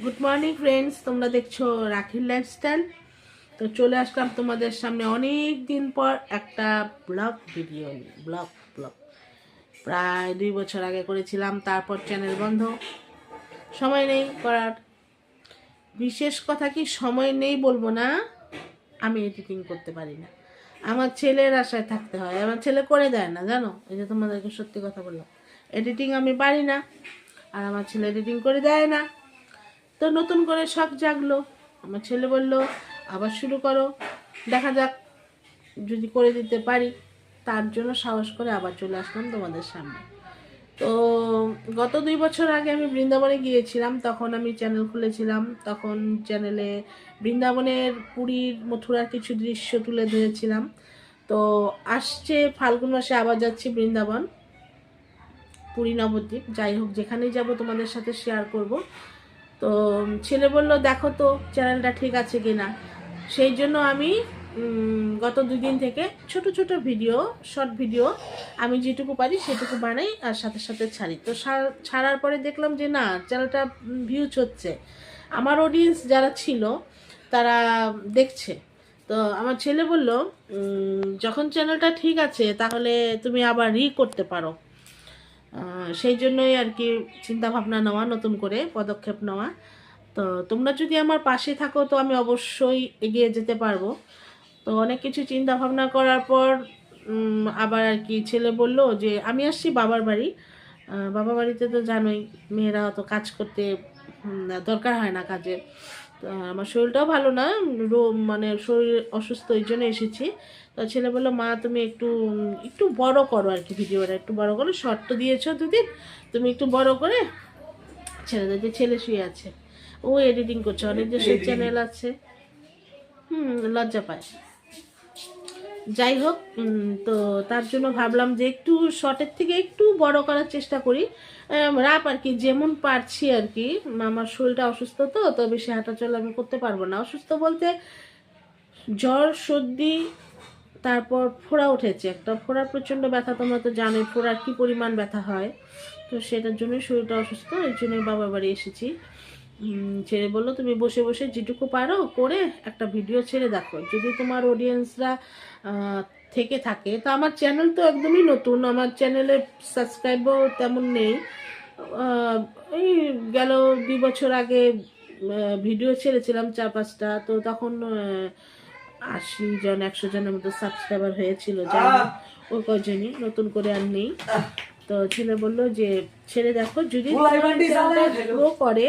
Good morning friends, তোমরা দেখছো রাখির লাইফস্টাইল। তো চলে আসলাম তোমাদের সামনে অনেক দিন পর একটা ব্লগ ভিডিও নিয়ে। ব্লগ প্রায় 2 বছর আগে করেছিলাম, তারপর চ্যানেল বন্ধ। সময় নেই করার। বিশেষ কথা কি, সময় নেই বলবো না, আমি এডিটিং করতে পারি না। আমার ছেলের আশায় থাকতে হয়, আমার ছেলে করে দেয় না, জানো। এই যে তোমাদেরকে সত্যি কথা বললাম, এডিটিং আমি পারি না, আর আমার ছেলে এডিটিং করে দেয় না। তো নতুন করে শখ জাগলো, আমার ছেলে বলল আবার শুরু করো, দেখা যাক যদি করে দিতে পারি। তার জন্য সাহস করে আবার চলে আসলাম তোমাদের সামনে। তো গত 2 বছর আগে আমি বৃন্দাবনে গিয়েছিলাম, তখন আমি চ্যানেল খুলেছিলাম। তখন চ্যানেলে বৃন্দাবনের, পুরীর, মথুরার কিছু দৃশ্য তুলে ধরেছিলাম। তো আসছে ফাল্গুন মাসে আবার যাচ্ছি বৃন্দাবন, পুরী, নবদ্বীপ, যাই হোক যেখানেই যাব তোমাদের সাথে শেয়ার করব। তো ছেলে বলল দেখো তো চ্যানেলটা ঠিক আছে কিনা। সেই জন্য আমি গত 2 দিন থেকে ছোট ছোট ভিডিও, শর্ট ভিডিও আমি যেটুকু পারি সেটুকু বানাই আর সাথে সাথে ছাড়ি। তো ছাড়ার পরে দেখলাম যে না, চ্যানেলটা ভিউজ হচ্ছে, আমার অডিয়েন্স যারা ছিল তারা দেখছে। তো আমার ছেলে বলল যখন চ্যানেলটা ঠিক আছে তাহলে তুমি আবার করতে পারো। সেই জন্যই আর কি চিন্তা ভাবনা নেওয়া, নতুন করে পদক্ষেপ নেওয়া। তো তোমরা যদি আমার পাশে থাকো তো আমি অবশ্যই এগিয়ে যেতে পারবো। তো অনেক কিছু চিন্তা ভাবনা করার পর আবার আর কি ছেলে বলল যে আমি আসছি বাবার বাড়ি। বাবা বাড়িতে তো জানোই মেয়েরা অত কাজ করতে দরকার হয় না কাজে। তো আমার শরীরটাও ভালো না, মানে শরীর অসুস্থ, ওই জন্য এসেছি। তো ছেলে বললো মা তুমি একটু একটু বড় করো আর কি, ভিডিওটা একটু বড় করো, শর্ট তো দিয়েছো 2 দিন, তুমি একটু বড় করে ছেড়ে দাও। যে ছেলে শুয়ে আছে, ও এডিটিং করছে, অনেক দেশের চ্যানেল আছে, লজ্জা পায়। যাই হোক, তো তার জন্য ভাবলাম যে একটু শর্টের থেকে একটু বড় করার চেষ্টা করি। রাপ আর কি, যেমন পারছি আর কি। আমার শরীরটা অসুস্থ, তো বেশি হাঁটাচলা আমি করতে পারবো না। অসুস্থ বলতে জ্বর, সর্দি, তারপর ফোড়া উঠেছে একটা, ফোড়ার প্রচণ্ড ব্যথা, তোমরা তো জানোই ফোড়ার কী পরিমাণ ব্যথা হয়। তো সেটার জন্যই শরীরটা অসুস্থ, এই জন্যই বাবার বাড়ি এসেছি। ছেড়ে বললো তুমি বসে বসে যেটুকু পারো করে একটা ভিডিও ছেড়ে দেখো, যদি তোমার অডিয়েন্সরা থেকে থাকে। তো আমার চ্যানেল তো একদমই নতুন, আমার চ্যানেলে সাবস্ক্রাইবও তেমন নেই। এই গেল 2 বছর আগে ভিডিও ছেড়েছিলাম 4-5টা, তো তখন 80 জন 100 জনের মতো সাবস্ক্রাইবার হয়েছিল, যাই হোক ওই কয়জনই, নতুন করে আর নেই। তো ছেলে বললো যে ছেড়ে দেখো, যদি গ্রো করে